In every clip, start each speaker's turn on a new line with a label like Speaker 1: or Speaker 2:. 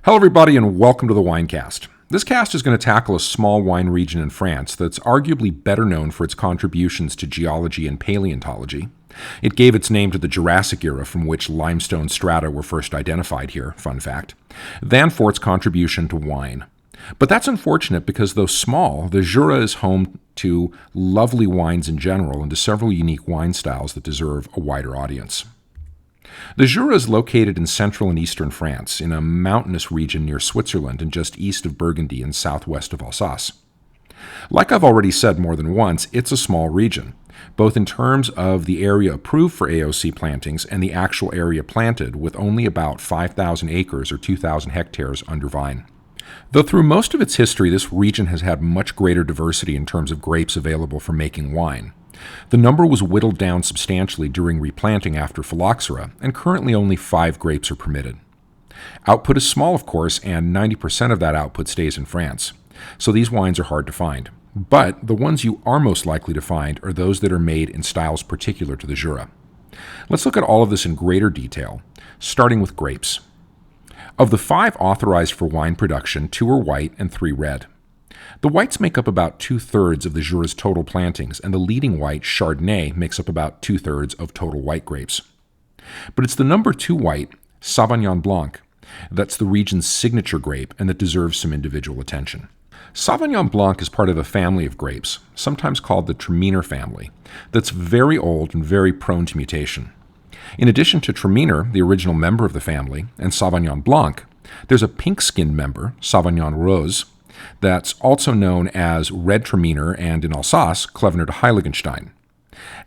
Speaker 1: Hello everybody and welcome to the Winecast. This cast is going to tackle a small wine region in France that's arguably better known for its contributions to geology and paleontology. It gave its name to the Jurassic era from which limestone strata were first identified here, fun fact, than for its contribution to wine. But that's unfortunate because though small, the Jura is home to lovely wines in general and to several unique wine styles that deserve a wider audience. The Jura is located in central and eastern France, in a mountainous region near Switzerland and just east of Burgundy and southwest of Alsace. Like I've already said more than once, it's a small region, both in terms of the area approved for AOC plantings and the actual area planted, with only about 5,000 acres or 2,000 hectares under vine. Though through most of its history, this region has had much greater diversity in terms of grapes available for making wine. The number was whittled down substantially during replanting after phylloxera, and currently only 5 grapes are permitted. Output is small, of course, and 90% of that output stays in France, so these wines are hard to find. But the ones you are most likely to find are those that are made in styles particular to the Jura. Let's look at all of this in greater detail, starting with grapes. Of the 5 authorized for wine production, 2 are white and 3 red. The whites make up about 2/3 of the Jura's total plantings, and the leading white, Chardonnay, makes up about 2/3 of total white grapes. But it's the number 2 white, Sauvignon Blanc, that's the region's signature grape and that deserves some individual attention. Sauvignon Blanc is part of a family of grapes, sometimes called the Traminer family, that's very old and very prone to mutation. In addition to Traminer, the original member of the family, and Sauvignon Blanc, there's a pink-skinned member, Sauvignon Rose, that's also known as Red Traminer and in Alsace, Klevener de Heiligenstein,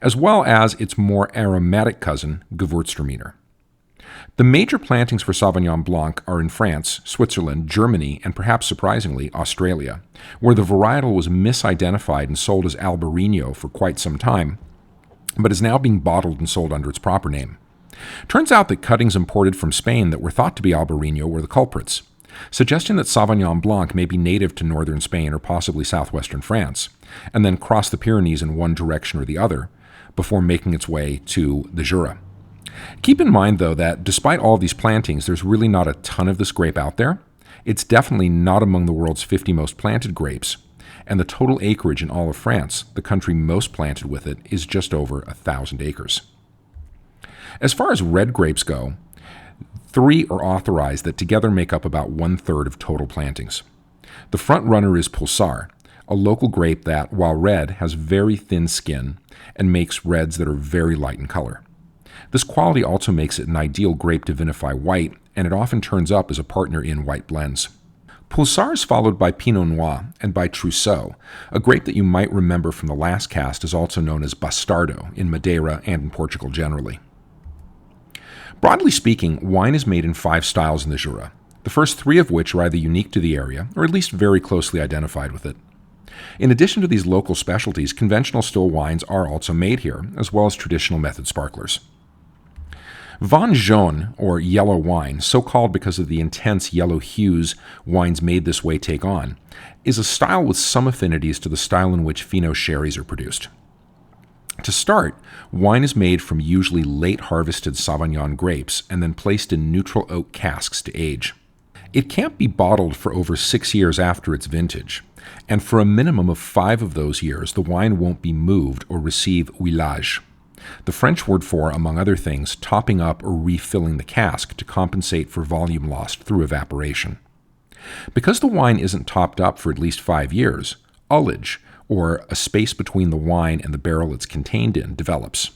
Speaker 1: as well as its more aromatic cousin, Gewürztraminer. The major plantings for Sauvignon Blanc are in France, Switzerland, Germany, and perhaps surprisingly, Australia, where the varietal was misidentified and sold as Albarino for quite some time, but is now being bottled and sold under its proper name. Turns out that cuttings imported from Spain that were thought to be Albarino were the culprits, suggesting that Sauvignon Blanc may be native to northern Spain or possibly southwestern France, and then cross the Pyrenees in one direction or the other before making its way to the Jura. Keep in mind, though, that despite all these plantings, there's really not a ton of this grape out there. It's definitely not among the world's 50 most planted grapes, and the total acreage in all of France, the country most planted with it, is just over 1,000 acres. As far as red grapes go, 3 are authorized that together make up about 1/3 of total plantings. The front runner is Pulsar, a local grape that, while red, has very thin skin and makes reds that are very light in color. This quality also makes it an ideal grape to vinify white, and it often turns up as a partner in white blends. Pulsar is followed by Pinot Noir and by Trousseau, a grape that you might remember from the last cast is also known as Bastardo in Madeira and in Portugal generally. Broadly speaking, wine is made in 5 styles in the Jura, the first 3 of which are either unique to the area or at least very closely identified with it. In addition to these local specialties, conventional still wines are also made here, as well as traditional method sparklers. Vin jaune, or yellow wine, so called because of the intense yellow hues wines made this way take on, is a style with some affinities to the style in which Fino sherries are produced. To start, wine is made from usually late-harvested Sauvignon grapes and then placed in neutral oak casks to age. It can't be bottled for over 6 years after its vintage, and for a minimum of 5 of those years, the wine won't be moved or receive huilage, the French word for, among other things, topping up or refilling the cask to compensate for volume lost through evaporation. Because the wine isn't topped up for at least 5 years, ullage, or a space between the wine and the barrel it's contained in, develops.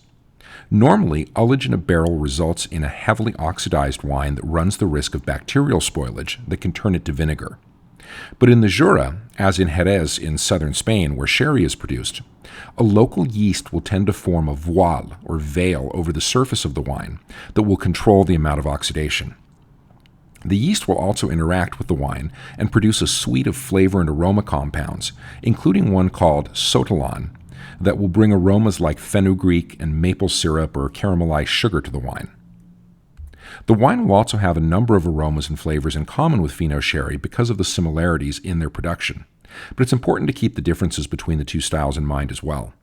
Speaker 1: Normally, ullage in a barrel results in a heavily oxidized wine that runs the risk of bacterial spoilage that can turn it to vinegar. But in the Jura, as in Jerez in southern Spain where sherry is produced, a local yeast will tend to form a voile or veil over the surface of the wine that will control the amount of oxidation. The yeast will also interact with the wine and produce a suite of flavor and aroma compounds, including one called sotalon, that will bring aromas like fenugreek and maple syrup or caramelized sugar to the wine. The wine will also have a number of aromas and flavors in common with Fino sherry because of the similarities in their production, but it's important to keep the differences between the 2 styles in mind as well.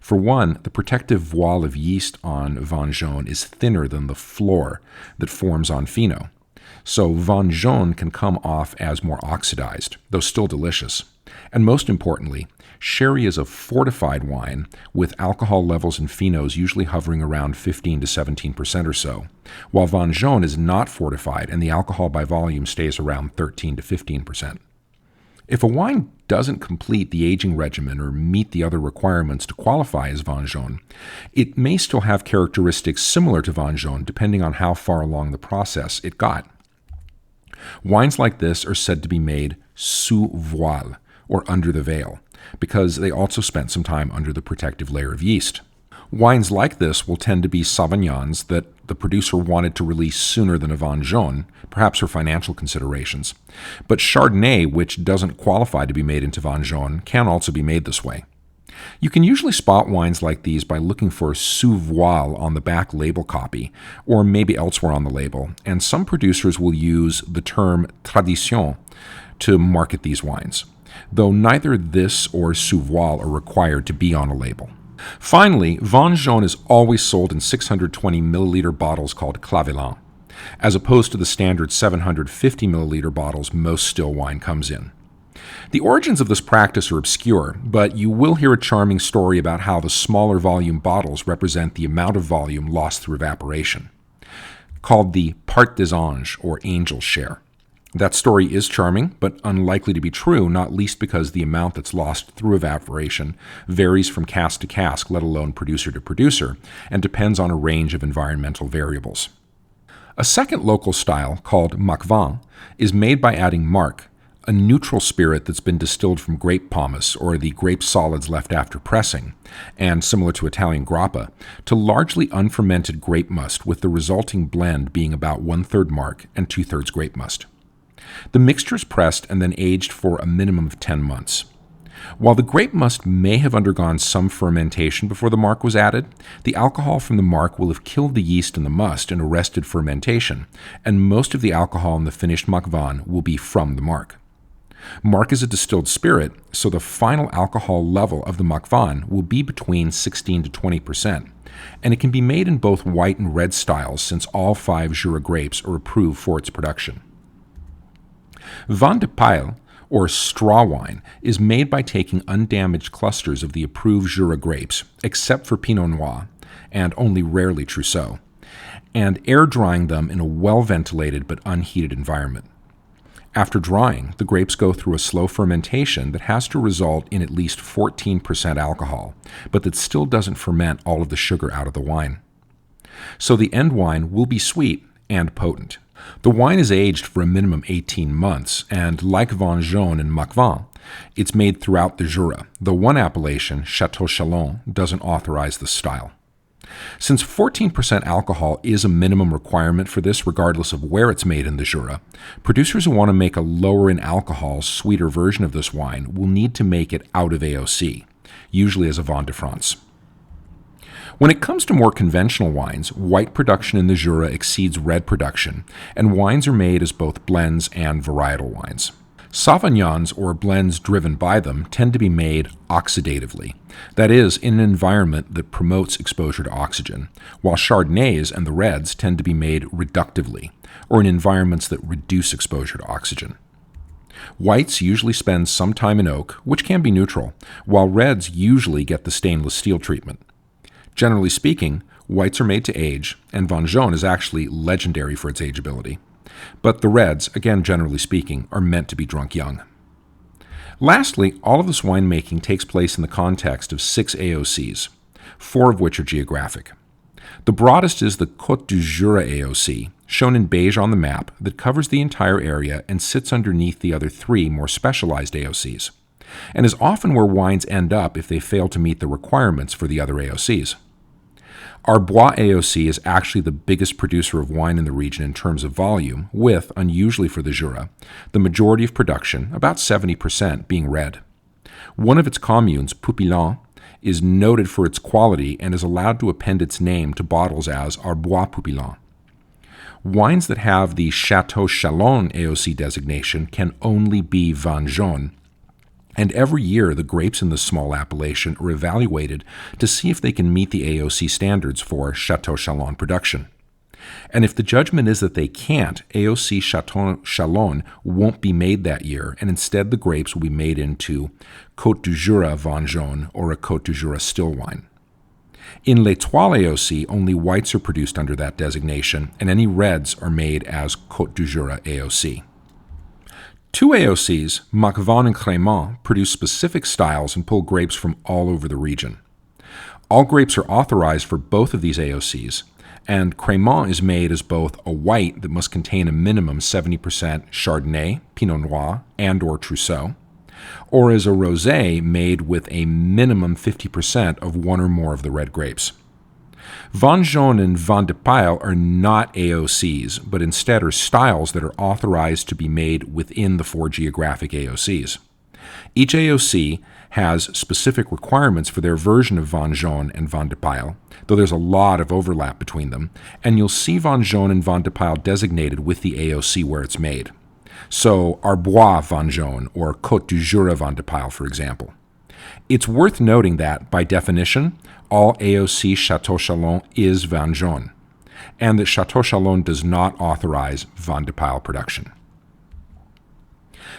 Speaker 1: For one, the protective voile of yeast on Vin jaune is thinner than the floor that forms on Fino, So Vin Jaune can come off as more oxidized, though still delicious. And most importantly, sherry is a fortified wine with alcohol levels in phenos usually hovering around 15 to 17% or so, while Vin Jaune is not fortified and the alcohol by volume stays around 13 to 15%. If a wine doesn't complete the aging regimen or meet the other requirements to qualify as Vin Jaune, it may still have characteristics similar to Vin Jaune depending on how far along the process it got. Wines like this are said to be made sous voile, or under the veil, because they also spent some time under the protective layer of yeast. Wines like this will tend to be Sauvagnins that the producer wanted to release sooner than a Vin Jaune, perhaps for financial considerations. But Chardonnay, which doesn't qualify to be made into Vin Jaune, can also be made this way. You can usually spot wines like these by looking for sous voile on the back label copy, or maybe elsewhere on the label, and some producers will use the term tradition to market these wines, though neither this or sous voile are required to be on a label. Finally, Vin Jaune is always sold in 620 milliliter bottles called clavelin, as opposed to the standard 750 milliliter bottles most still wine comes in. The origins of this practice are obscure, but you will hear a charming story about how the smaller volume bottles represent the amount of volume lost through evaporation, called the part des anges, or angel share. That story is charming, but unlikely to be true, not least because the amount that's lost through evaporation varies from cask to cask, let alone producer to producer, and depends on a range of environmental variables. A second local style, called MACVIN, is made by adding marc, a neutral spirit that's been distilled from grape pomace, or the grape solids left after pressing, and similar to Italian grappa, to largely unfermented grape must, with the resulting blend being about 1/3 marc and 2/3 grape must. The mixture is pressed and then aged for a minimum of 10 months. While the grape must may have undergone some fermentation before the marc was added, the alcohol from the marc will have killed the yeast in the must and arrested fermentation, and most of the alcohol in the finished MACVIN will be from the marc. Marc is a distilled spirit, so the final alcohol level of the MACVIN will be between 16 to 20%, and it can be made in both white and red styles since all 5 Jura grapes are approved for its production. Vin de PAILLE, or straw wine, is made by taking undamaged clusters of the approved Jura grapes, except for Pinot Noir, and only rarely Trousseau, and air drying them in a well-ventilated but unheated environment. After drying, the grapes go through a slow fermentation that has to result in at least 14% alcohol, but that still doesn't ferment all of the sugar out of the wine. So the end wine will be sweet and potent. The wine is aged for a minimum 18 months, and like Vin Jaune and MACVIN, it's made throughout the Jura, though one appellation, chateau-chalon, doesn't authorize this style. Since 14% alcohol is a minimum requirement for this regardless of where it's made in the Jura, producers who want to make a lower in alcohol, sweeter version of this wine will need to make it out of AOC, usually as a Vin de France. When it comes to more conventional wines, white production in the Jura exceeds red production, and wines are made as both blends and varietal wines. Sauvagnins, or blends driven by them, tend to be made oxidatively, that is, in an environment that promotes exposure to oxygen, while Chardonnays and the reds tend to be made reductively, or in environments that reduce exposure to oxygen. Whites usually spend some time in oak, which can be neutral, while reds usually get the stainless steel treatment. Generally speaking, whites are made to age, and Vin Jaune is actually legendary for its ageability. But the reds, again generally speaking, are meant to be drunk young. Lastly, all of this winemaking takes place in the context of 6 AOCs, 4 of which are geographic. The broadest is the Côte du Jura AOC, shown in beige on the map, that covers the entire area and sits underneath the other 3 more specialized AOCs, and is often where wines end up if they fail to meet the requirements for the other AOCs. Arbois AOC is actually the biggest producer of wine in the region in terms of volume, with, unusually for the Jura, the majority of production, about 70%, being red. One of its communes, Poupillon, is noted for its quality and is allowed to append its name to bottles as Arbois Poupillon. Wines that have the chateau-chalon AOC designation can only be Vin Jaune, and every year the grapes in this small appellation are evaluated to see if they can meet the AOC standards for chateau-chalon production. And if the judgment is that they can't, AOC chateau-chalon won't be made that year, and instead the grapes will be made into Côte du Jura Vin Jaune or a Côte du Jura still wine. In l'Étoile AOC, only whites are produced under that designation, and any reds are made as Côte du Jura AOC. Two AOCs, MACVIN and Crémant, produce specific styles and pull grapes from all over the region. All grapes are authorized for both of these AOCs, and Crémant is made as both a white that must contain a minimum 70% Chardonnay, Pinot Noir, and or Trousseau, or as a rosé made with a minimum 50% of one or more of the red grapes. Vin Jaune and Vin de Paille are not AOCs, but instead are styles that are authorized to be made within the 4 geographic AOCs. Each AOC has specific requirements for their version of Vin Jaune and Vin de Paille, though there's a lot of overlap between them, and you'll see Vin Jaune and Vin de Paille designated with the AOC where it's made. So Arbois Vin Jaune or Côte du Jura Vin de Paille, for example. It's worth noting that, by definition, all AOC chateau-chalon is Vin Jaune, and that chateau-chalon does not authorize Vin de Paille production.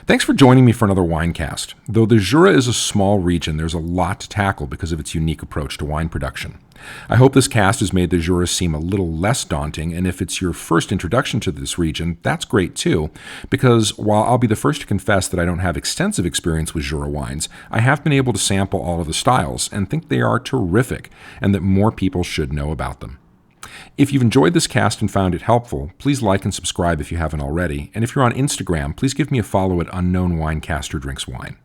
Speaker 1: Thanks for joining me for another Winecast. Though the Jura is a small region, there's a lot to tackle because of its unique approach to wine production. I hope this cast has made the Jura seem a little less daunting, and if it's your first introduction to this region, that's great too, because while I'll be the first to confess that I don't have extensive experience with Jura wines, I have been able to sample all of the styles and think they are terrific, and that more people should know about them. If you've enjoyed this cast and found it helpful, please like and subscribe if you haven't already, and if you're on Instagram, please give me a follow at Unknown Winecaster Drinks Wine.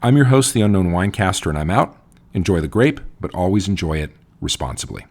Speaker 1: I'm your host, the Unknown Winecaster, and I'm out. Enjoy the grape, but always enjoy it responsibly.